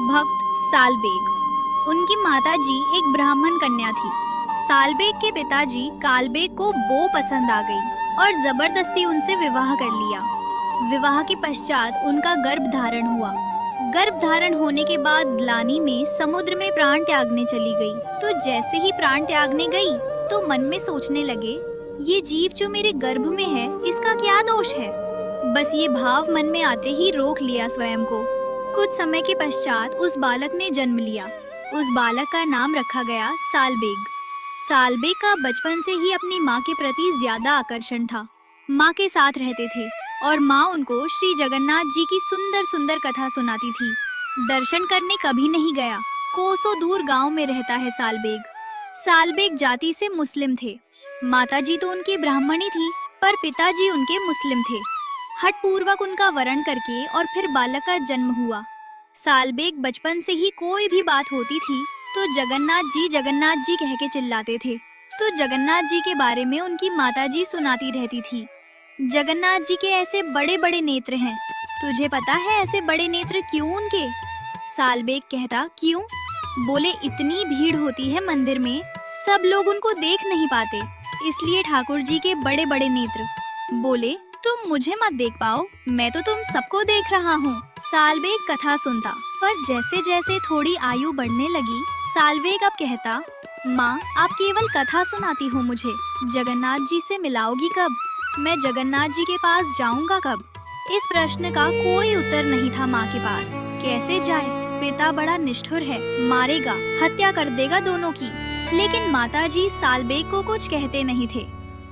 भक्त सालबेग। उनकी माताजी एक ब्राह्मण कन्या थी। सालबेग के पिताजी कालबेग को बो पसंद आ गई और जबरदस्ती उनसे विवाह कर लिया। विवाह के पश्चात उनका गर्भ धारण हुआ। गर्भ धारण होने के बाद ग्लानि में समुद्र में प्राण त्यागने चली गई। तो जैसे ही प्राण त्यागने गई तो मन में सोचने लगे, ये जीव जो मेरे गर्भ में है इसका क्या दोष है। बस ये भाव मन में आते ही रोक लिया स्वयं को। कुछ समय के पश्चात उस बालक ने जन्म लिया। उस बालक का नाम रखा गया सालबेग। सालबेग का बचपन से ही अपनी माँ के प्रति ज्यादा आकर्षण था। माँ के साथ रहते थे और माँ उनको श्री जगन्नाथ जी की सुंदर सुंदर कथा सुनाती थी। दर्शन करने कभी नहीं गया। कोसों दूर गांव में रहता है सालबेग। सालबेग जाति से मुस्लिम थे। माताजी तो उनकी ब्राह्मणी थी पर पिताजी उनके मुस्लिम थे। हठ पूर्वक उनका वरण करके और फिर बालक का जन्म हुआ। सालबेग बचपन से ही कोई भी बात होती थी तो जगन्नाथ जी कह के चिल्लाते थे। तो जगन्नाथ जी के बारे में उनकी माताजी सुनाती रहती थी। जगन्नाथ जी के ऐसे बड़े बड़े नेत्र हैं, तुझे पता है ऐसे बड़े नेत्र क्यों उनके? सालबेग कहता, क्यों? बोले, इतनी भीड़ होती है मंदिर में, सब लोग उनको देख नहीं पाते, इसलिए ठाकुर जी के बड़े बड़े नेत्र। बोले, तुम मुझे मत देख पाओ, मैं तो तुम सबको देख रहा हूँ। सालबेग कथा सुनता, पर जैसे जैसे थोड़ी आयु बढ़ने लगी, सालबेग अब कहता, माँ आप केवल कथा सुनाती हो मुझे, जगन्नाथ जी से मिलाओगी कब? मैं जगन्नाथ जी के पास जाऊंगा कब? इस प्रश्न का कोई उत्तर नहीं था माँ के पास। कैसे जाए? पिता बड़ा निष्ठुर है, मारेगा, हत्या कर देगा दोनों की। लेकिन माताजी सालबेग को कुछ कहते नहीं थे।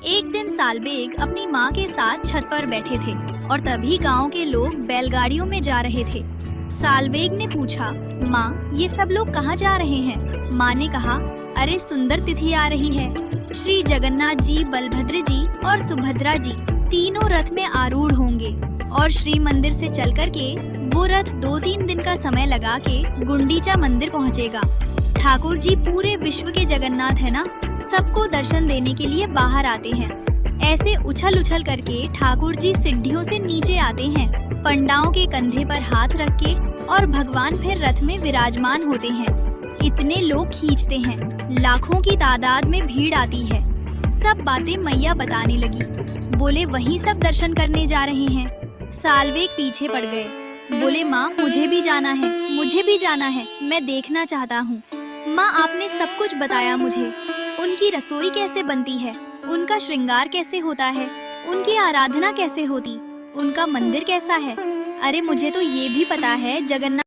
एक दिन सालबेग अपनी माँ के साथ छत पर बैठे थे और तभी गांव के लोग बैलगाड़ियों में जा रहे थे। सालबेग ने पूछा, माँ ये सब लोग कहाँ जा रहे हैं? माँ ने कहा, अरे सुंदर तिथि आ रही है, श्री जगन्नाथ जी, बलभद्र जी और सुभद्रा जी तीनों रथ में आरूढ़ होंगे और श्री मंदिर से चलकर के वो रथ 2-3 दिन का समय लगा के गुंडीचा मंदिर पहुँचेगा। ठाकुर जी पूरे विश्व के जगन्नाथ है ना, सबको दर्शन देने के लिए बाहर आते हैं। ऐसे उछल उछल करके ठाकुर जी सीढ़ियों से नीचे आते हैं, पंडाओं के कंधे पर हाथ रख के, और भगवान फिर रथ में विराजमान होते हैं। इतने लोग खींचते हैं, लाखों की तादाद में भीड़ आती है। सब बातें मैया बताने लगी। बोले, वहीं सब दर्शन करने जा रहे हैं। सालबेग पीछे पड़ गए। बोले, माँ मुझे भी जाना है, मुझे भी जाना है, मैं देखना चाहता हूँ। माँ आपने सब कुछ बताया मुझे, उनकी रसोई कैसे बनती है, उनका श्रृंगार कैसे होता है, उनकी आराधना कैसे होती, उनका मंदिर कैसा है। अरे मुझे तो ये भी पता है जगन्नाथ